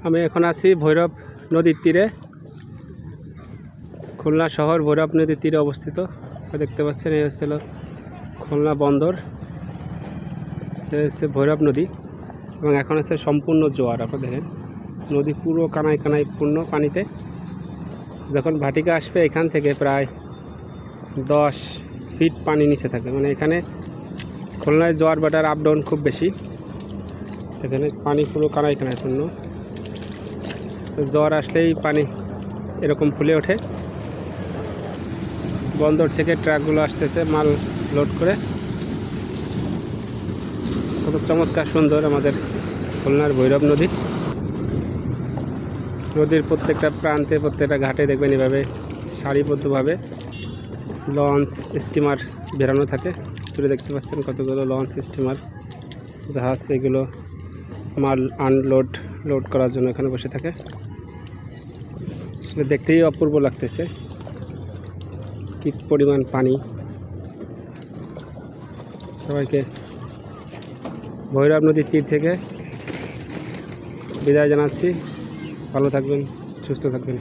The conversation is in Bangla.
আমি এখন আছি ভৈরব নদীর তীরে। খুলনা শহর ভৈরব নদীর তীরে অবস্থিত। দেখতে পাচ্ছেন এই হচ্ছিল খুলনা বন্দর, এই হচ্ছে ভৈরব নদী এবং এখন আছে সম্পূর্ণ জোয়ার। আপনারা দেখেন নদী পুরো কানায় কানায় পূর্ণ পানিতে। যখন ভাটিকা আসবে এখান থেকে প্রায় 10 ফিট পানি নিচে থাকে, মানে এখানে খুলনায় জোয়ার বাটার আপ ডাউন খুব বেশি। এখানে পানি পুরো কানায় কানায় পূর্ণ। তো জ্বর আসলেই পানি এরকম ফুলে ওঠে। বন্দর থেকে ট্রাকগুলো আসতেছে মাল লোড করে। খুব চমৎকার সুন্দর আমাদের খুলনার ভৈরব নদী। নদীর প্রত্যেকটা প্রান্তে প্রত্যেকটা ঘাটে দেখবেন এভাবে সারিবদ্ধভাবে লঞ্চ স্টিমার বেরানো থাকে। তুলে দেখতে পাচ্ছেন কতগুলো লঞ্চ স্টিমার জাহাজ, এগুলো মাল লোড করার জন্য এখানে বসে থাকে। আসলে দেখতেই অপূর্ব লাগতেছে, কি পরিমাণ পানি। সবাইকে ভৈরব নদীর তীর থেকে বিদায় জানাচ্ছি। ভালো থাকবেন, সুস্থ থাকবেন।